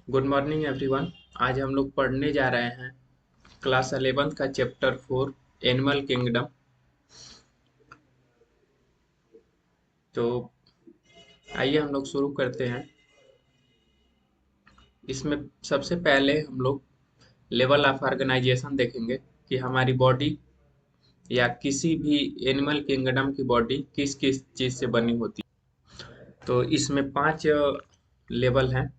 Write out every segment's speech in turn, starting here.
Good morning everyone. आज हम लोग पढ़ने जा रहे हैं क्लास 11th का चैप्टर 4 एनिमल किंगडम। तो आइए हम लोग शुरू करते हैं। इसमें सबसे पहले हम लोग लेवल ऑफ ऑर्गेनाइजेशन देखेंगे कि हमारी बॉडी या किसी भी एनिमल किंगडम की बॉडी किस किस चीज़ से बनी होती है। तो इसमें 5 लेवल हैं।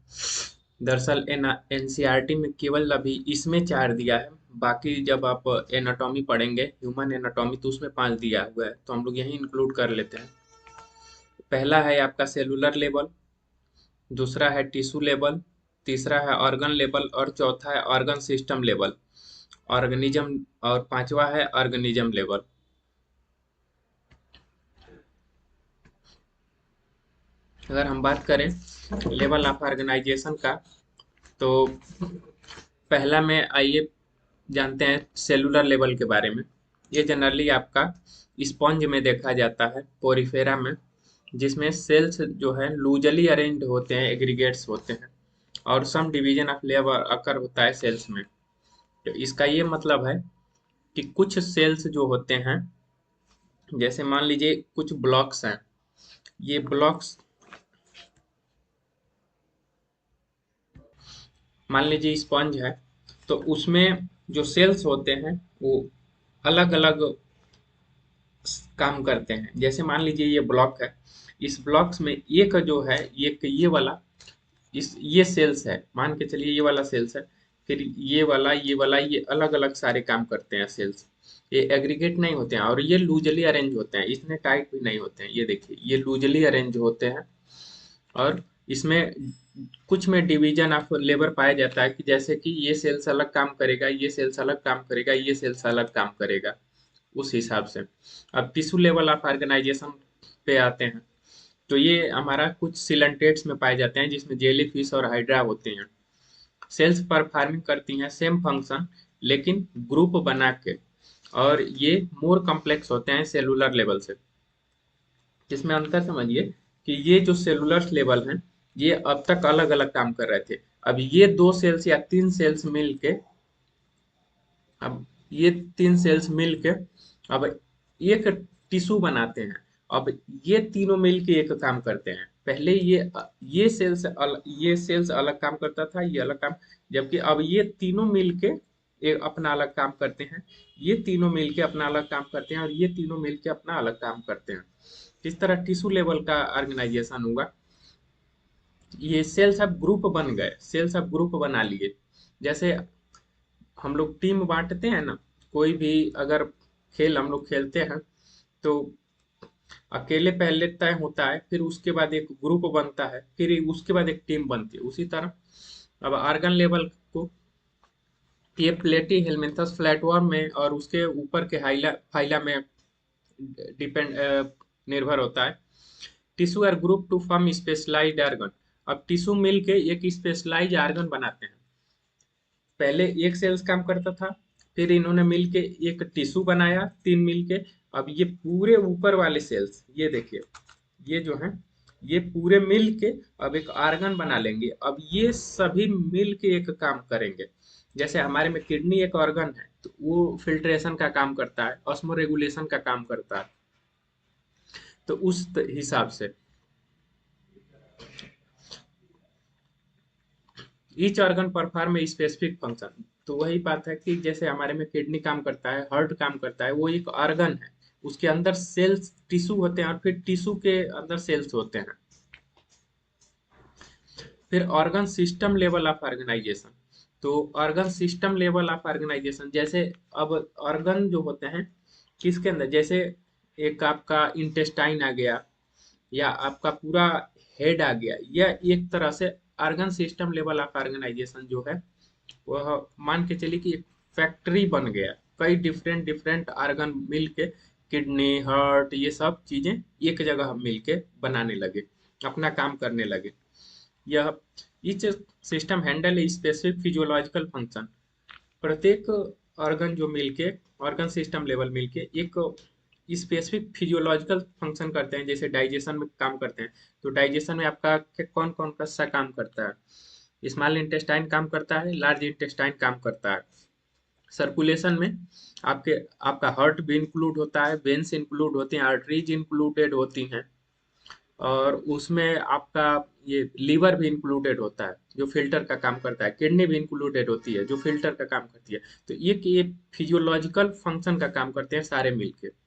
दरअसल एनसीईआरटी में केवल अभी इसमें 4 दिया है। बाकी जब आप एनाटॉमी पढ़ेंगे, ह्यूमन एनाटॉमी, तो उसमें 5 दिया हुआ है, तो हम लोग यही इंक्लूड कर लेते हैं। पहला है आपका सेलुलर लेवल, दूसरा है टिश्यू लेवल, तीसरा है ऑर्गन लेवल और चौथा है ऑर्गन सिस्टम लेवल, ऑर्गेनिज्म, और पांचवा है ऑर्गेनिज्म लेवल। अगर हम बात करें लेवल ऑफ ऑर्गेनाइजेशन का, तो पहला में आइए जानते हैं सेलुलर लेवल के बारे में। ये जनरली आपका स्पॉन्ज में देखा जाता है, पोरिफेरा में, जिसमें सेल्स जो है लूजली अरेंज्ड होते हैं, एग्रीगेट्स होते हैं, और सम डिवीजन ऑफ लेबर अकर होता है सेल्स में। तो इसका ये मतलब है कि कुछ सेल्स जो होते हैं, जैसे मान लीजिए कुछ ब्लॉक्स हैं, ये ब्लॉक्स मान लीजिए स्पंज है, तो उसमें जो सेल्स होते हैं वो अलग अलग काम करते हैं। जैसे मान लीजिए ये ब्लॉक है, इस ब्लॉक्स में एक जो है, ये वाला, इस ये सेल्स है, मान के चलिए ये वाला सेल्स है, फिर ये वाला ये अलग अलग सारे काम करते हैं सेल्स। ये एग्रीगेट नहीं होते हैं और ये लूजली अरेंज होते हैं, इतने टाइट भी नहीं होते हैं। ये देखिए ये लूजली अरेंज होते हैं, और इसमें कुछ में डिवीजन ऑफ लेबर पाया जाता है कि जैसे कि ये सेल्स अलग काम करेगा, ये सेल्स अलग काम करेगा, ये सेल्स अलग काम करेगा, उस हिसाब से। अब टिश्यू लेवल ऑफ ऑर्गेनाइजेशन पे आते हैं, तो ये हमारा कुछ सिलेंटेट्स में पाए जाते हैं, जिसमें जेली फिश और हाइड्रा होते हैं। सेल्स परफॉर्मिंग करती हैं सेम फंक्शन, लेकिन ग्रुप बना के, और ये मोर कॉम्प्लेक्स होते हैं सेलुलर लेवल से। इसमें अंतर समझिए कि ये जो सेलुलर लेवल हैं, ये अब तक अलग अलग काम कर रहे थे। अब ये 2 सेल्स या 3 सेल्स मिल के, अब ये 3 सेल्स मिल के अब एक टिश्यू बनाते हैं। अब ये तीनों मिल के एक काम करते हैं। पहले ये सेल्स अलग काम करता था, ये अलग काम, जबकि अब ये तीनों मिल के एक अपना अलग काम करते हैं, ये तीनों मिल के अपना अलग काम करते हैं, और ये तीनों मिल के अपना अलग काम करते हैं। इस तरह टिश्यू लेवल का ऑर्गेनाइजेशन होगा। ये सेल्स अब ग्रुप बन गए, सेल्स अब ग्रुप बना लिए। जैसे हम लोग टीम बांटते हैं ना, कोई भी अगर खेल हम लोग खेलते हैं, तो अकेले पहले तय होता है, फिर उसके बाद एक ग्रुप बनता है, फिर उसके बाद एक टीम बनती है। उसी तरह अब आर्गन लेवल को, ये प्लेटी हेलमिंथस फ्लैटवर्म में और उसके ऊपर के हाइला फाइला में डिपेंड निर्भर होता है। Tissue are group to form specialised organ. अब टिश्यू मिल के एक स्पेशलाइज ऑर्गन बनाते हैं। पहले एक सेल्स काम करता था, फिर इन्होंने मिलके एक टिश्यू बनाया, 3 मिलके। अब ये पूरे ऊपर वाले सेल्स, ये देखिए, ये जो है, ये पूरे मिल के अब एक ऑर्गन बना लेंगे। अब ये सभी मिल के एक काम करेंगे। जैसे हमारे में किडनी एक ऑर्गन है, तो वो फिल्ट्रेशन का काम करता है, ऑस्मो रेगुलेशन का काम करता है। तो उस हिसाब से each organ perform a specific function. तो वही बात है कि जैसे हमारे में किडनी काम करता है, हार्ट काम करता है, वो एक ऑर्गन है, उसके अंदर सेल्स टिश्यू होते हैं, और फिर टिश्यू के अंदर सेल्स होते हैं। फिर organ system level of organization. तो organ system level of organization, जैसे अब ऑर्गन जो होते हैं किसके अंदर, जैसे एक आपका इंटेस्टाइन आ गया, या आपका पूरा हेड आ गया, या एक तरह से organ system level of organisation जो है, वह मान के चलिए कि एक फैक्ट्री बन गया। कई डिफरेंट डिफरेंट ऑर्गन मिल के, किडनी, हार्ट, ये सब चीजें एक जगह मिल के बनाने लगे, अपना काम करने लगे। यह each system handle a specific physiological function. प्रत्येक ऑर्गन जो मिलके, ऑर्गन सिस्टम लेवल मिलके एक स्पेसिफिक फिजियोलॉजिकल फंक्शन करते हैं। जैसे डाइजेशन में काम करते हैं, तो डाइजेशन में आपका कौन कौन सा काम करता है। स्मॉल इंटेस्टाइन काम करता है, लार्ज इंटेस्टाइन काम करता है। सर्कुलेशन में आपके आपका हार्ट भी इंक्लूड होता है, वेन्स इंक्लूड होती हैं, आर्टरीज इंक्लूडेड होती हैं, और उसमें आपका ये लीवर भी इंक्लूडेड होता है जो फिल्टर का काम करता है, किडनी भी इंक्लूडेड होती है जो फिल्टर का काम करती है। तो ये फिजियोलॉजिकल फंक्शन का काम करते हैं सारे मिलके।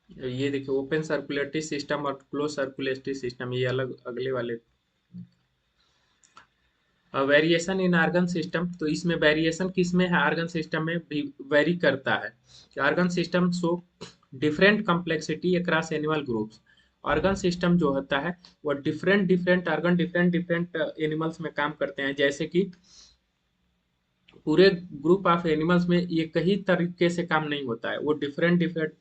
ये देखिए ओपन सर्कुलेटरी सिस्टम और क्लोज सर्कुलेटरी सिस्टम, ये अलग अगले वाले। वेरिएशन इन ऑर्गन सिस्टम, तो इसमें वेरिएशन किस में है, ऑर्गन सिस्टम में भी वेरी करता है। Organ system show different complexity across animal groups. Organ system जो होता है वो different different organ different different animals में काम करते हैं। जैसे कि पूरे ग्रुप ऑफ एनिमल्स में एक ही तरीके से काम नहीं होता है, वो डिफरेंट डिफरेंट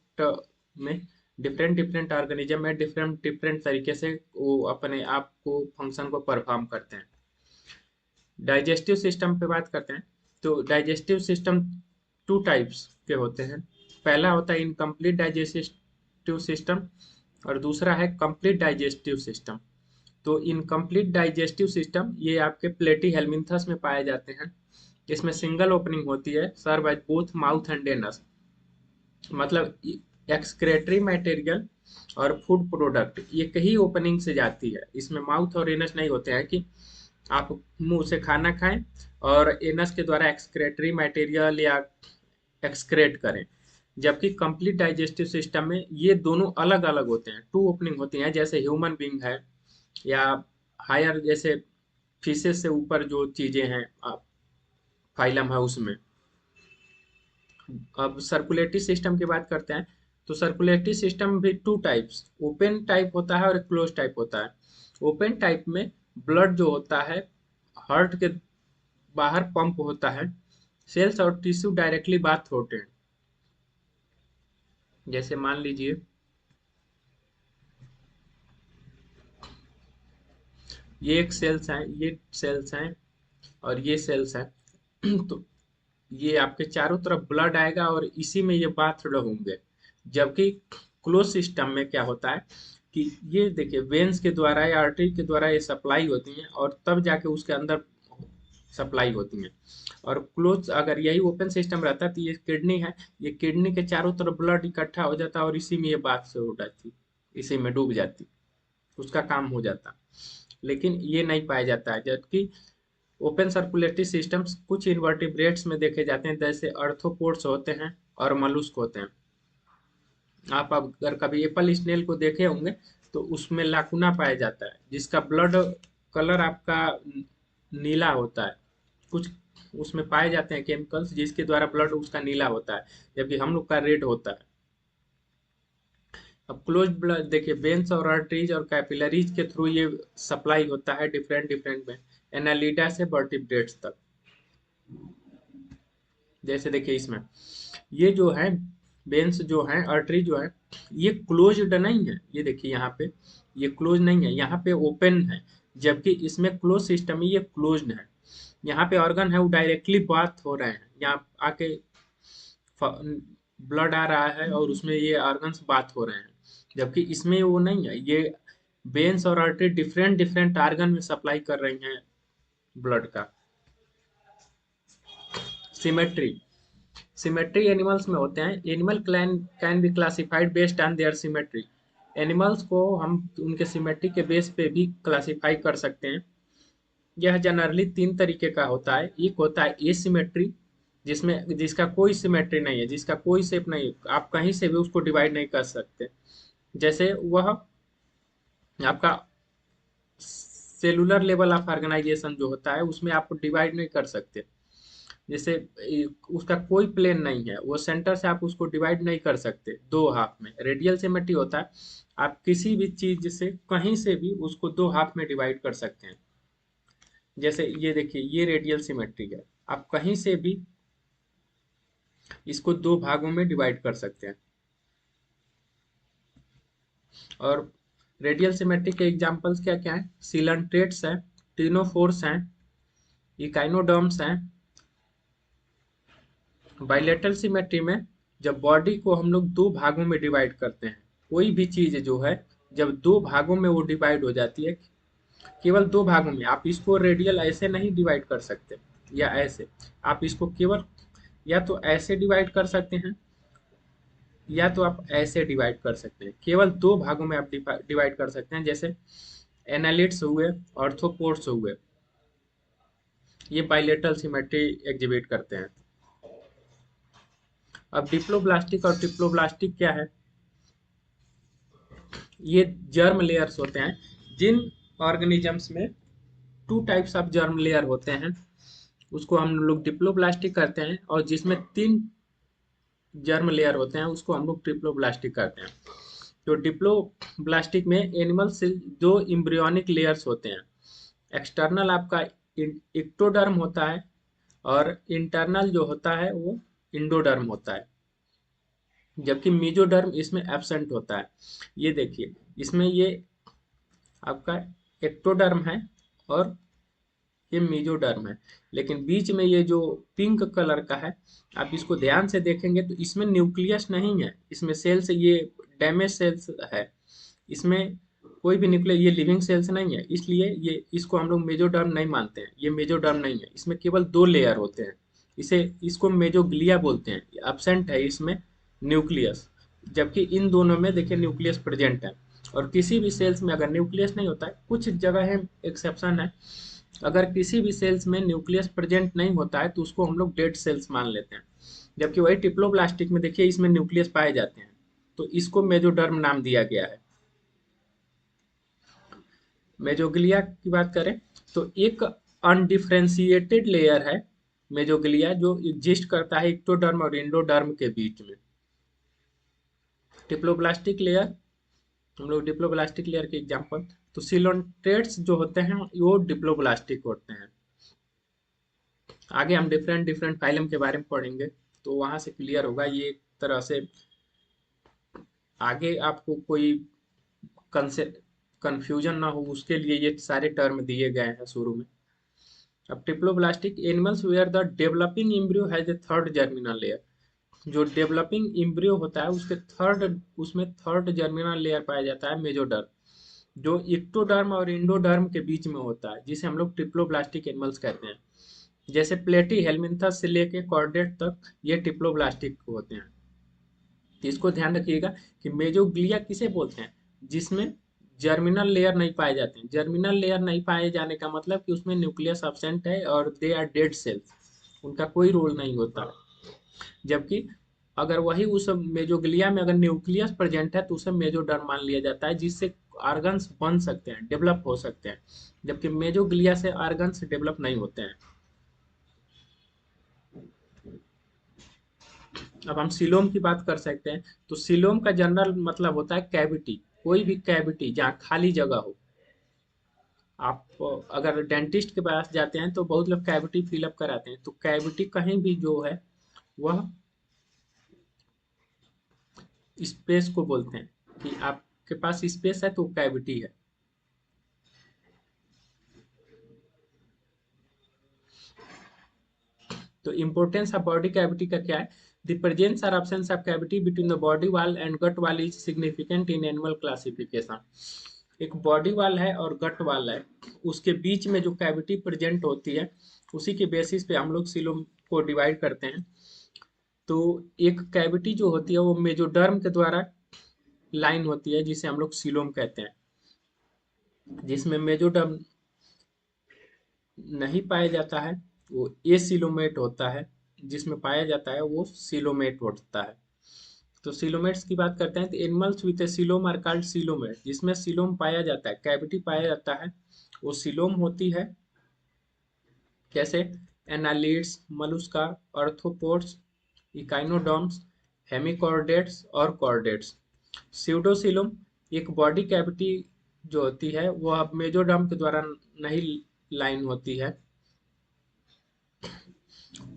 में डिफरेंट डिफरेंट ऑर्गेनिज्म में डिफरेंट डिफरेंट तरीके से वो अपने आप को फंक्शन को परफॉर्म करते हैं। डाइजेस्टिव सिस्टम पे बात करते हैं, तो डाइजेस्टिव सिस्टम टू टाइप्स के होते हैं। पहला होता है इनकम्प्लीट डाइजेस्टिव सिस्टम और दूसरा है कंप्लीट डाइजेस्टिव सिस्टम। तो इनकम्प्लीट डाइजेस्टिव सिस्टम ये आपके प्लेटी हेलमिंथस में पाए जाते हैं। इसमें सिंगल ओपनिंग होती है, serve by both mouth and anus. मतलब एक्सक्रेटरी मटेरियल और फूड प्रोडक्ट एक ही ओपनिंग से जाती है। इसमें माउथ और एनस नहीं होते हैं कि आप मुंह से खाना खाएं और एनस के द्वारा एक्सक्रेटरी मटेरियल या एक्सक्रेट करें। जबकि कंप्लीट डाइजेस्टिव सिस्टम में ये दोनों अलग अलग होते हैं, टू ओपनिंग होती हैं। जैसे ह्यूमन बींग है या हायर जैसे फिशेस से ऊपर जो चीजें हैं फाइलम है उसमें। अब सर्कुलेटरी सिस्टम की बात करते हैं, तो सर्कुलेटरी सिस्टम भी टू टाइप्स, ओपन टाइप होता है और क्लोज टाइप होता है। ओपन टाइप में ब्लड जो होता है हार्ट के बाहर पंप होता है, सेल्स और टिश्यू डायरेक्टली बाथ होते हैं। जैसे मान लीजिए ये एक सेल्स हैं, ये सेल्स हैं और ये सेल्स हैं। तो ये आपके चारों तरफ ब्लड आएगा और इसी में ये बाथड होंगे। जबकि क्लोज सिस्टम में क्या होता है कि ये देखिए वेन्स के द्वारा या आर्टरी के द्वारा ये सप्लाई होती हैं और तब जाके उसके अंदर सप्लाई होती हैं। और क्लोज अगर यही ओपन सिस्टम रहता तो ये किडनी है, ये किडनी के चारों तरफ ब्लड इकट्ठा हो जाता और इसी में ये बात से हो जाती, इसी में डूब जाती, उसका काम हो जाता। लेकिन ये नहीं पाया जाता है। जबकि ओपन सर्कुलेटरी सिस्टम्स कुछ इन्वर्टिब्रेट्स में देखे जाते हैं, जैसे अर्थ्रोपोड्स होते हैं और मलुस्क होते हैं। आप अगर कभी एप्पल स्नेल को देखे होंगे तो उसमें लाकुना पाया जाता है जिसका ब्लड कलर आपका नीला होता है। कुछ उसमें पाए जाते हैं केमिकल्स जिसके द्वारा ब्लड उसका नीला होता है, जबकि हम लोग का रेड होता है। अब क्लोज ब्लड देखिए वेन्स और आर्टरीज और कैपिलरीज के थ्रू ये सप्लाई होता है डिफरेंट डिफरेंट में, एनालिडा से वर्टिब्रेट्स तक। जैसे देखिए इसमें ये जो है वेन्स जो है आर्टरी जो है ये क्लोज्ड नहीं है, ये देखिए यहाँ पे ये क्लोज नहीं है, यहाँ पे ओपन है। जबकि इसमें क्लोज सिस्टम में ये क्लोज्ड है। यहाँ पे ऑर्गन है वो डायरेक्टली बाथ हो रहे हैं, यहाँ आके ब्लड आ रहा है और उसमें ये ऑर्गन्स बात हो रहे हैं। जबकि इसमें वो नहीं है, ये वेन्स और आर्टरी डिफरेंट डिफरेंट ऑर्गन में सप्लाई कर रही हैं ब्लड का। सिमेट्री, सिमेट्री एनिमल्स में होते हैं। Animal clan can be classified based on their symmetry. Animals को हम उनके सिमेट्री के बेस पे भी क्लासिफाई कर सकते हैं। यह जनरली तीन तरीके का होता है। एक होता है एसिमेट्री, जिसमें जिसका कोई सिमेट्री नहीं है, जिसका कोई शेप नहीं है, आप कहीं से भी उसको डिवाइड नहीं कर सकते। जैसे वह आपका सेलुलर लेवल ऑफ ऑर्गेनाइजेशन जो होता है उसमें आप डिवाइड नहीं कर सकते। जैसे उसका कोई प्लेन नहीं है, वो सेंटर से आप उसको डिवाइड नहीं कर सकते दो हाफ में। रेडियल सिमेट्री होता है आप किसी भी चीज से कहीं से भी उसको दो हाफ में डिवाइड कर सकते हैं। जैसे ये देखिए ये रेडियल सिमेट्री है, आप कहीं से भी इसको दो भागों में डिवाइड कर सकते हैं। और रेडियल सिमेट्री के एग्जांपल्स क्या क्या है, सिलेंट्रेट्स हैं, टिनोफोर्स हैं, इकाइनोडर्म्स हैं। बाइलेटरल सिमेट्री में जब बॉडी को हम लोग दो भागों में डिवाइड करते हैं, कोई भी चीज जो है जब दो भागों में वो डिवाइड हो जाती है, केवल दो भागों में, आप इसको रेडियल ऐसे नहीं डिवाइड कर सकते या ऐसे, आप इसको केवल या तो ऐसे डिवाइड कर सकते हैं या तो आप ऐसे डिवाइड कर सकते हैं। केवल दो भागों में आप डिवाइड कर सकते हैं, जैसे एनालिट्स हुए, ऑर्थोपोड्स हुए, ये बाइलेटरल सिमेट्री एग्जिबिट करते हैं। अब डिप्लोब्लास्टिक और ट्रिप्लोब्लास्टिक क्या है? ये जर्म लेयर्स होते हैं। जिन ऑर्गेनिजम्स में two types of germ layer होते हैं उसको हम लोग डिप्लोब्लास्टिक करते हैं, और जिसमें तीन जर्म लेयर होते हैं उसको हम लोग ट्रिप्लोब्लास्टिक करते हैं। तो डिप्लोब्लास्टिक में एनिमल से दो इम्ब्रियोनिक लेयर्स होते हैं। एक्सटर्नल आपका इक्टोडर्म होता है, और इंटरनल जो होता है वो इंडोडर्म होता है, जबकि मेजोडर्म इसमें एब्सेंट होता है। ये देखिए, इसमें ये आपका एक्टोडर्म है और ये मेजोडर्म है, लेकिन बीच में ये जो पिंक कलर का है, आप इसको ध्यान से देखेंगे तो इसमें न्यूक्लियस नहीं है, इसमें सेल्स, ये डैमेज सेल्स है, इसमें कोई भी न्यूक्लियस, ये लिविंग सेल्स नहीं है, इसलिए ये इसको हम लोग मेजोडर्म नहीं मानते हैं। ये मेजोडर्म नहीं है, इसमें केवल दो लेयर होते हैं, इसे इसको मेजोग्लिया बोलते हैं। एब्सेंट है इसमें न्यूक्लियस, जबकि इन दोनों में देखिए न्यूक्लियस प्रेजेंट है। और किसी भी सेल्स में अगर न्यूक्लियस नहीं होता है, कुछ जगह है एक्सेप्शन है, अगर किसी भी सेल्स में न्यूक्लियस प्रेजेंट नहीं होता है तो उसको हम लोग डेड सेल्स मान लेते हैं। जबकि वही ट्रिप्लोब्लास्टिक में देखिए इसमें न्यूक्लियस पाए जाते हैं, तो इसको मेजोडर्म नाम दिया गया है। मेजोग्लिया की बात करें तो एक अनडिफरेंशिएटेड लेयर है मेजोग्लिया, जो एग्जिस्ट करता है इक्टोडर्म और इंडोडर्म के बीच में। डिप्लोब्लास्टिक लेयर, हम लोग डिप्लोब्लास्टिक लेयर के एग्जांपल, तो सिलोन्ट्रेट्स जो होते हैं वो डिप्लोब्लास्टिक होते हैं। आगे हम डिफरेंट डिफरेंट फाइलम के बारे में पढ़ेंगे, तो वहां से क्लियर होगा ये एक तरह से। आगे आपको कोई कंफ्यूजन ना हो उसके लिए ये सारे टर्म दिए गए हैं शुरू में। अब triploblastic animals where the developing embryo has a third germinal layer. जो डेवलपिंग एम्ब्रियो होता है उसके उसमें थर्ड जर्मिनल लेयर पाया जाता है मेजोडर्म, जो इक्टोडर्म और इंडोडर्म के बीच में होता है, जिसे हम लोग ट्रिप्लोब्लास्टिक एनिमल्स कहते हैं। जैसे प्लेटी हेलमिंथस से लेके कॉर्डेट तक ये ट्रिप्लोब्लास्टिक होते हैं। तो इसको ध्यान रखिएगा कि मेजोग्लिया किसे बोलते हैं? जिसमें जर्मिनल लेयर नहीं पाए जाते हैं। जर्मिनल लेयर नहीं पाए जाने का मतलब कि उसमें न्यूक्लियस एब्सेंट है और दे आर डेड सेल्स, उनका कोई रोल नहीं होता। जबकि अगर वही उस मेजोग्लिया में अगर न्यूक्लियस प्रेजेंट है तो उसे मेजोडर्म मान लिया जाता है, जिससे ऑर्गन्स बन सकते हैं, डेवलप हो सकते हैं, जबकि मेजोग्लिया से ऑर्गन्स डेवलप नहीं होते हैं। अब हम सिलोम की बात कर सकते हैं, तो सिलोम का जनरल मतलब होता है कैविटी, कोई भी कैविटी जहाँ खाली जगह हो। आप अगर डेंटिस्ट के पास जाते हैं तो बहुत लोग कैविटी फिलअप कराते हैं, तो कैविटी कहीं भी जो है वह स्पेस को बोलते हैं, कि आपके पास स्पेस है तो कैविटी है। तो इम्पोर्टेंस ऑफ बॉडी कैविटी का क्या है? द प्रेजेंस और absence of cavity between the body wall and gut wall is significant in animal classification. एक बॉडी वॉल है और गट वॉल है, उसके बीच में जो कैविटी प्रेजेंट होती है उसी के बेसिस पे हम लोग सीलोम को डिवाइड करते हैं। तो एक कैविटी जो होती है वो मेजोडर्म के द्वारा लाइन होती है, जिसे हम लोग सीलोम कहते हैं। जिसमें मेजोडर्म नहीं पाया जाता है वो एसिलोमेट होता है, जिसमें पाया जाता है वो सिलोमेट होता है। तो सिलोमेट्स की बात करते हैं तो animals with a coelom are called coelomate. जिसमें सिलोम पाया जाता है, कैविटी पाया जाता है, वो सिलोम होती है। कैसे? एनालिड्स, मलुस्का, आर्थ्रोपोड्स, इकाइनोडर्म्स, हेमिकॉर्डेट्स और कॉर्डेट्स। स्यूडोसिलोम एक बॉडी कैविटी जो होती है वो अब मेजोडर्म के द्वारा नहीं लाइन होती है,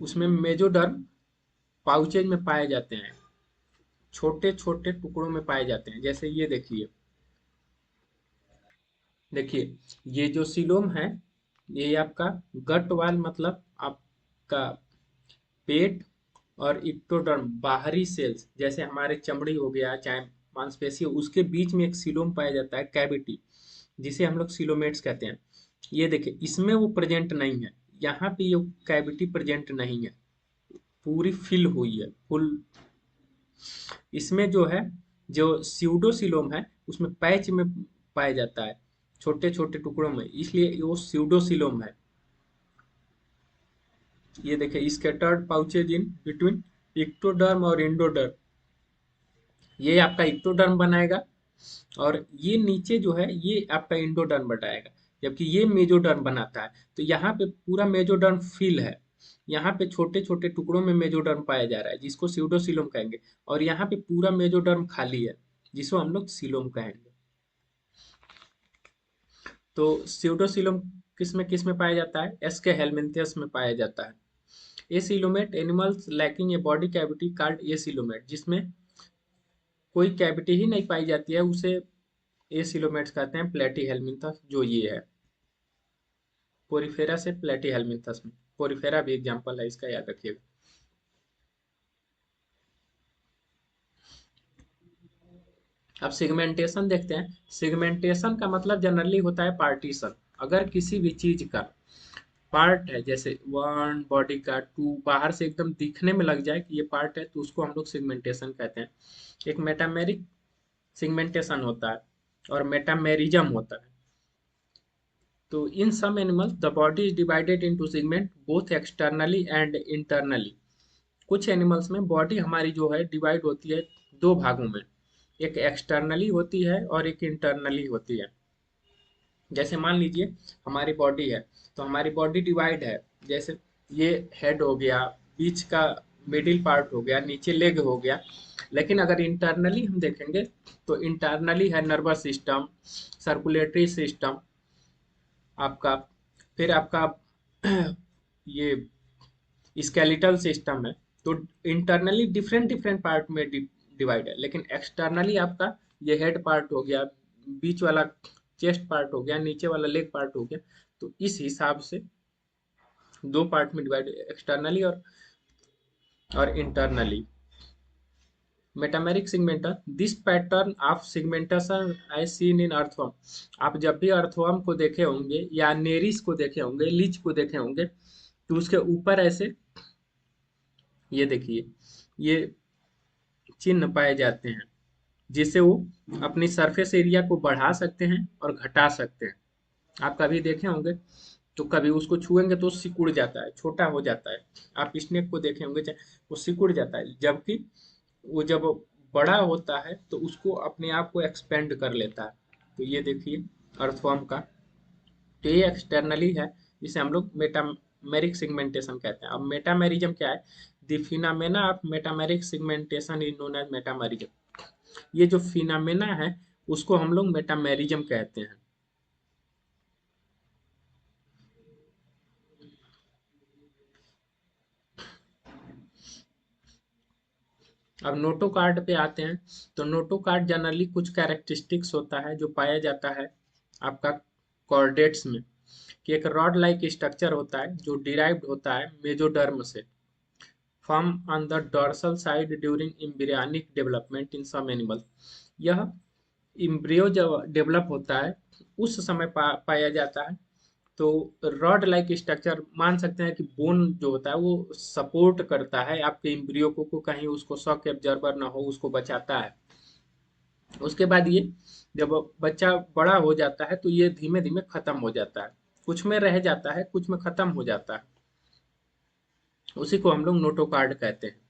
उसमें मेजोडर्म पाउचेज में पाए जाते हैं, छोटे छोटे टुकड़ों में पाए जाते हैं। जैसे ये देखिए, देखिए ये जो सीलोम है ये आपका गट वाल, मतलब आपका पेट और इक्टोडर्म बाहरी सेल्स, जैसे हमारे चमड़ी हो गया चाहे मांसपेशी हो, उसके बीच में एक सीलोम पाया जाता है, कैविटी, जिसे हम लोग सीलोमेट्स कहते हैं। ये देखिए इसमें वो प्रेजेंट नहीं है, यहाँ पे ये कैविटी प्रेजेंट नहीं है, पूरी फिल हुई है फुल। इसमें जो है, जो स्यूडोसिलोम है उसमें पैच में पाया जाता है, छोटे छोटे टुकड़ों में, इसलिए वो स्यूडोसिलोम है। ये देखिए scattered pouches in between ectoderm और एंडोडर्म, ये आपका इक्टोडर्म बनाएगा, और ये नीचे जो है ये आपका इंडोडर्म बनाएगा, जबकि ये मेजोडर्म बनाता है। तो यहाँ पे पूरा मेजोडर्म फिल है, यहाँ पे छोटे छोटे टुकड़ों में मेजोडर्म पाया जा रहा है जिसको स्यूडोसिलोम कहेंगे, और यहाँ पे पूरा मेजोडर्म खाली है जिसको हम लोग सिलोम कहेंगे। तो स्यूडोसिलोम किस में पाया जाता है? एस्के हेलमिंथियस में पाया जाता है। Acoelomate animals lacking a body cavity card acoelomate, जिसमें कोई कैविटी ही नहीं पाई जाती है उसे एसिलोमेट्स कहते हैं। प्लेटी हेलमिंथस जो ये है, पोरिफेरा से प्लेटी हेलमिंथस में, पोरिफेरा भी एग्जाम्पल है इसका, याद रखिएगा। अब सिगमेंटेशन देखते हैं। सिगमेंटेशन का मतलब जनरली होता है पार्टीशन। अगर किसी भी चीज का पार्ट है, जैसे वन बॉडी का, टू बाहर से एकदम दिखने में लग जाए कि ये पार्ट है, तो उसको हम लोग सिगमेंटेशन कहते हैं। एक मेटामेरिक सिगमेंटेशन होता है और मेटामेरिज्म होता है। तो in some animals the body is divided into segment both externally and internally. कुछ एनिमल्स में बॉडी हमारी जो है डिवाइड होती है दो भागों में, एक एक्सटर्नली होती है और एक इंटरनली होती है। जैसे मान लीजिए हमारी बॉडी है, तो हमारी बॉडी डिवाइड है, जैसे ये हेड हो गया, बीच का मिडिल पार्ट हो गया, नीचे लेग हो गया। लेकिन अगर इंटरनली हम देखेंगे तो इंटरनली है नर्वस सिस्टम, सर्कुलेटरी सिस्टम आपका, फिर आपका ये स्केलेटल सिस्टम है। तो इंटरनली डिफरेंट डिफरेंट पार्ट में डिवाइड है, लेकिन एक्सटर्नली आपका ये हेड पार्ट हो गया, बीच वाला चेस्ट पार्ट हो गया, नीचे वाला लेग पार्ट हो गया। तो इस हिसाब से दो पार्ट में डिवाइड, एक्सटर्नली और इंटरनली। मेटामेरिक सिगमेंटा, this pattern of segmentation I seen in earthworm. आप जब भी अर्थवर्म को देखे होंगे या नेरिस को देखे होंगे, लीच को देखे होंगे, तो उसके ऊपर ऐसे ये देखिए ये चिन्ह पाए जाते हैं, जिससे वो अपनी सरफेस एरिया को बढ़ा सकते हैं और घटा सकते हैं। आप कभी देखे होंगे, तो कभी उसको छुएंगे तो सिकुड़ जाता है, छोटा हो जाता है। आप स्नेक को देखे होंगे, वो सिकुड़ जाता है, जबकि वो जब बड़ा होता है तो उसको अपने आप को एक्सपेंड कर लेता है। तो ये देखिए अर्थवर्म का, तो ये एक्सटर्नली है, जिसे हम लोग मेटामेरिक सिगमेंटेशन कहते हैं। अब मेटामेरिज्म क्या है? The phenomena of metameric segmentation is known as metamerism. ये जो फिनोमेना है उसको हम लोग मेटामेरिज्म कहते हैं। अब नोटोकार्ड पे आते हैं। तो नोटोकार्ड जनरली कुछ कैरेक्टरिस्टिक्स होता है जो पाया जाता है आपका कॉर्डेट्स में, कि एक रॉड लाइक स्ट्रक्चर होता है जो डिराइव्ड होता है मेजोडर्म से, form on the dorsal side during embryonic development in some animal. यह इम्ब्रियो जब डेवलप होता है उस समय पाया जाता है। तो रॉड लाइक स्ट्रक्चर मान सकते हैं कि बोन जो होता है वो सपोर्ट करता है आपके इम्ब्रियो को कहीं उसको शॉक एब्जॉर्बर ना हो, उसको बचाता है। उसके बाद ये जब बच्चा बड़ा हो जाता है तो ये धीमे धीमे खत्म हो जाता है, कुछ में रह जाता है, कुछ में खत्म हो जाता है। उसी को हम लोग नोटोकार्ड कहते हैं।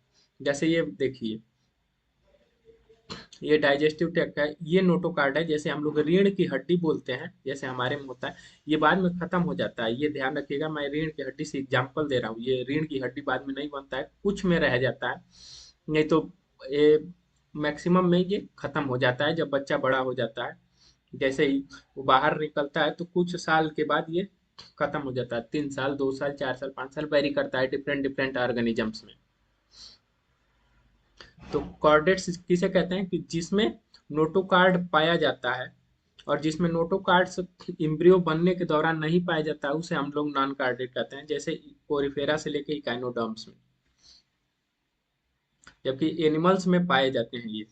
जैसे ये देखिए, ये डाइजेस्टिव ट्रैक्ट है, ये नोटोकार्ड है। जैसे हम लोग रीढ़ की हड्डी बोलते हैं, जैसे हमारे में होता है, ये बाद में खत्म हो जाता है। ये ध्यान रखिएगा, मैं रीढ़ की हड्डी से एग्जांपल दे रहा हूँ, ये रीढ़ की हड्डी बाद में नहीं बनता है, कुछ में रह जाता है, नहीं तो ये मैक्सिमम में ये खत्म हो जाता है जब बच्चा बड़ा हो जाता है। जैसे ही वो बाहर निकलता है तो कुछ साल के बाद ये खत्म हो जाता है, 3 साल, 2 साल, 4 साल, 5 साल, वेरी करता है डिफरेंट डिफरेंट ऑर्गेनिजम्स में। तो कॉर्डेट्स किसे कहते हैं? कि जिसमें नोटोकार्ड पाया जाता है, और जिसमें नोटोकार्ड्स इम्ब्रियो बनने के दौरान नहीं पाया जाता है उसे हम लोग नॉन कार्डेट कहते हैं, जैसे कोरिफेरा से लेके इकाइनोडर्म्स में। जबकि एनिमल्स में पाए जाते हैं ये।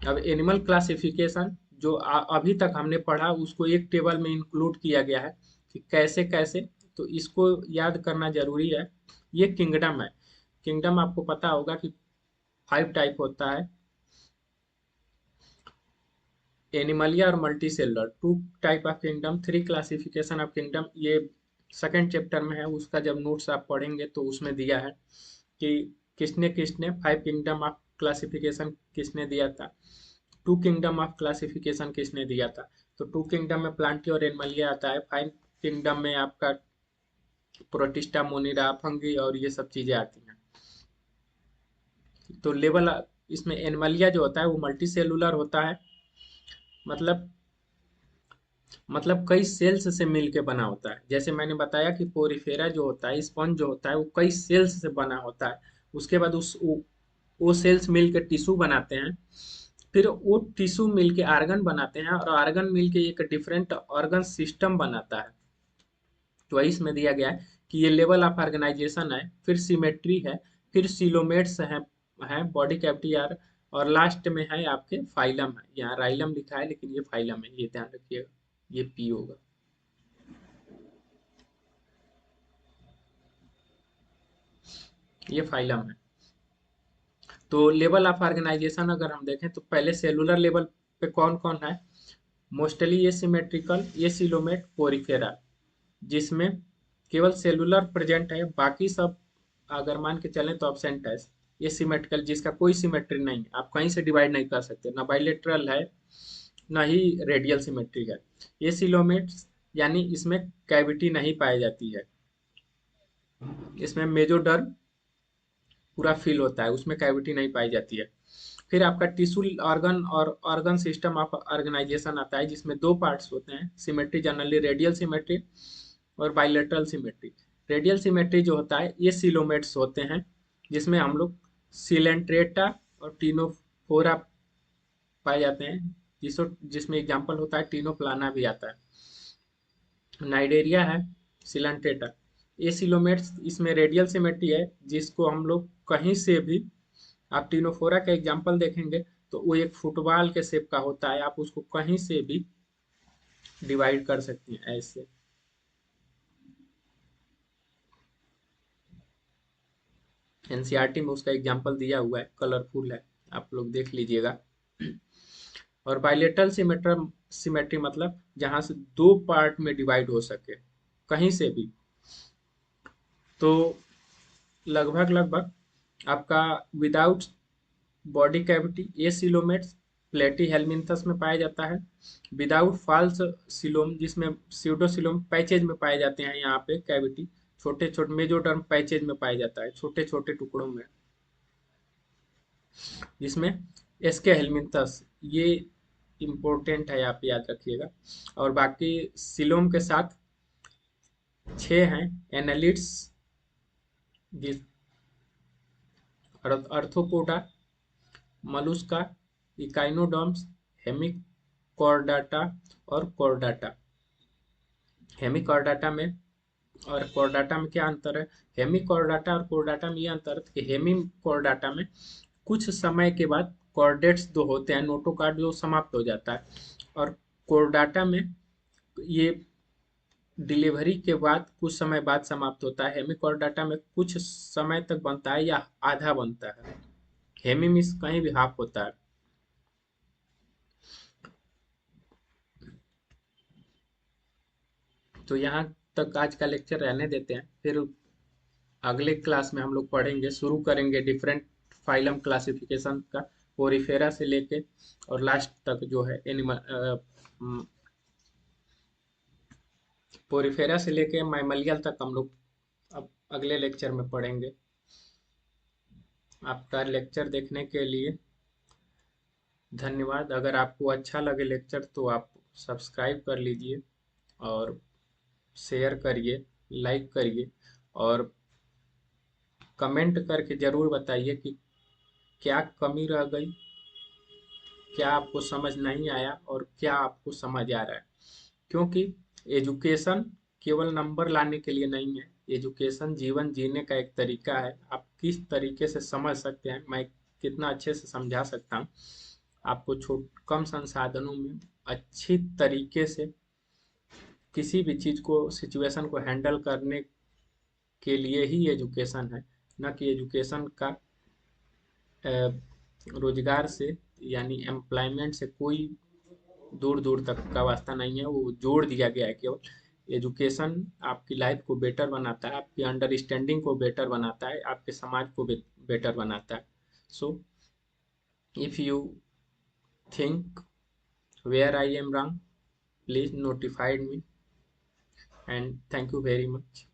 अब एनिमल क्लासिफिकेशन जो अभी तक हमने पढ़ा उसको एक टेबल में इंक्लूड किया गया है कि कैसे कैसे, तो इसको याद करना जरूरी है। ये किंगडम है। किंगडम आपको पता होगा कि 5 टाइप होता है, एनिमलिया और multi cellular. 2 type of kingdom, 3 classification of kingdom, ये सेकंड चैप्टर में है। उसका जब नोट्स आप पढ़ेंगे तो उसमें दिया है कि किसने किसने 5 किंगडम ऑफ क्लासिफिकेशन किसने दिया था, 2 किंगडम ऑफ क्लासिफिकेशन किसने दिया था। तो 2 किंगडम में प्लांटी और एनिमलिया आता है, 5 किंगडम में आपका प्रोटिस्टा, मोनिरा, फंगी और ये सब चीजें आती हैं। तो लेवल इसमें एनिमलिया जो होता है वो मल्टी सेलुलर होता है, मतलब कई सेल्स से मिलके बना होता है। जैसे मैंने बताया कि पोरिफेरा जो होता है, स्पंज जो होता है, वो कई सेल्स से बना होता है। उसके बाद वो सेल्स मिलके टिश्यू बनाते हैं, फिर वो टिश्यू मिलके आर्गन बनाते हैं, और आर्गन मिलके एक डिफरेंट ऑर्गन सिस्टम बनाता है। तो वही इसमें दिया गया है कि ये लेवल ऑफ ऑर्गेनाइजेशन है, फिर सिमेट्री है, फिर सिलोमेट्स है बॉडी कैविटी यार, और लास्ट में है आपके फाइलम है। यहाँ राइलम लिखा है लेकिन ये फाइलम है, ये ध्यान रखिएगा, ये पी होगा। ये फाइलम है। तो लेवल ऑफ ऑर्गेनाइजेशन अगर हम देखें तो पहले सेलुलर लेवल पे कौन कौन है, मोस्टली ये सिमेट्रिकल, ये सिलोमेट, पोरिफेरा, जिसमें केवल सेलुलर प्रेजेंट है, बाकी सब अगर मान के चलें तो एब्सेंट है। ये सिमेट्रिकल जिसका कोई सिमेट्री नहीं है, आप कहीं से डिवाइड नहीं कर सकते, ना बाइलेटरल है ना ही रेडियल सिमेट्री है। ये सिलोमेट यानी इसमें कैविटी नहीं पाई जाती है, इसमें मेजोडर्म पूरा फिल होता है, उसमें कैविटी नहीं पाई जाती है। फिर आपका टिश्यू ऑर्गन और ऑर्गन सिस्टम ऑफ ऑर्गेनाइजेशन आता है, जिसमें 2 पार्ट्स होते हैं सिमेट्री, जनरली रेडियल सिमेट्री और बाइलेटरल सिमेट्री। रेडियल सिमेट्री जो होता है ये सिलोमेट्स होते हैं, जिसमें हम लोग सिलेंट्रेटा और टीनोफोरा पाए जाते हैं, जिसमें एग्जाम्पल होता है टीनोप्लाना भी आता है। नाइडेरिया है, सिलेंट्रेटा, ये सिलोमेट्स, इसमें रेडियल सिमेट्री है, जिसको हम लोग कहीं से भी, आप टीनोफोरा का एग्जाम्पल देखेंगे तो वो एक फुटबॉल के शेप का होता है, आप उसको कहीं से भी डिवाइड कर सकते हैं ऐसे। एनसीईआरटी में उसका एग्जाम्पल दिया हुआ है, कलरफुल है, आप लोग देख लीजिएगा। और बाइलेटरल सिमेट्री मतलब जहां से 2 पार्ट में डिवाइड हो सके कहीं से भी। तो लगभग लगभग आपका विदाउट बॉडी कैविटी ये सिलोमेट्स प्लेटी हेलमिंथस में पाया जाता है। विदाउट फॉल्स सिलोम, जिसमें स्यूडोसिलोम पैचेज में पाए जाते हैं, यहाँ पे कैविटी छोटे छोटे मेजोडर्म पैचेज में पाया जाता है, छोटे छोटे टुकड़ों में, जिसमें एसके हेलमिंथस ये इम्पोर्टेंट है, आप याद रखिएगा। और बाकी सिलोम के साथ 6 हैं एनालिट्स, जिस अर्थोपोडा, मलुस्का, इकाइनोडर्म्स, हेमिकॉर्डाटा और कॉर्डाटा। हेमिकॉर्डाटा में और कॉर्डाटा में क्या अंतर है, हेमिकॉर्डाटा और कॉर्डाटा में ये अंतर है कि हेमिकॉर्डाटा में कुछ समय के बाद कॉर्डेट्स जो होते हैं, नोटोकॉर्ड जो समाप्त हो जाता है, और कॉर्डाटा में ये डिलीवरी के बाद कुछ समय बाद समाप्त होता है। हेमिकॉर्डाटा में कुछ समय तक बनता है या आधा बनता है, हेमी में कहीं भी हाफ होता है। तो यहाँ तक आज का लेक्चर रहने देते हैं, फिर अगले क्लास में हम लोग पढ़ेंगे, शुरू करेंगे डिफरेंट फाइलम क्लासिफिकेशन का, पोरिफेरा से लेके और लास्ट तक जो है एनिमल, पोरिफेरा से लेके मैमलियल तक हम लोग अब अगले लेक्चर में पढ़ेंगे। आपका लेक्चर देखने के लिए धन्यवाद। अगर आपको अच्छा लगे लेक्चर तो आप सब्सक्राइब कर लीजिए और शेयर करिए, लाइक करिए, और कमेंट करके ज़रूर बताइए कि क्या कमी रह गई, क्या आपको समझ नहीं आया और क्या आपको समझ आ रहा है। क्योंकि एजुकेशन केवल नंबर लाने के लिए नहीं है। एजुकेशन जीवन जीने का एक तरीका है। आप किस तरीके से समझ सकते हैं, मैं कितना अच्छे से समझा सकता हूँ आपको। कम संसाधनों में अच्छी तरीके से किसी भी चीज को, सिचुएशन को हैंडल करने के लिए ही एजुकेशन है। न कि एजुकेशन का अ, रोजगार से यानी एम्प्लॉयमेंट से कोई दूर दूर तक का वास्ता नहीं है। वो जोड़ दिया गया है केवल। एजुकेशन आपकी लाइफ को बेटर बनाता है, आपकी अंडरस्टैंडिंग को बेटर बनाता है, आपके समाज को बेटर बनाता है। So if you think where I am wrong, please notify me, and thank you very much.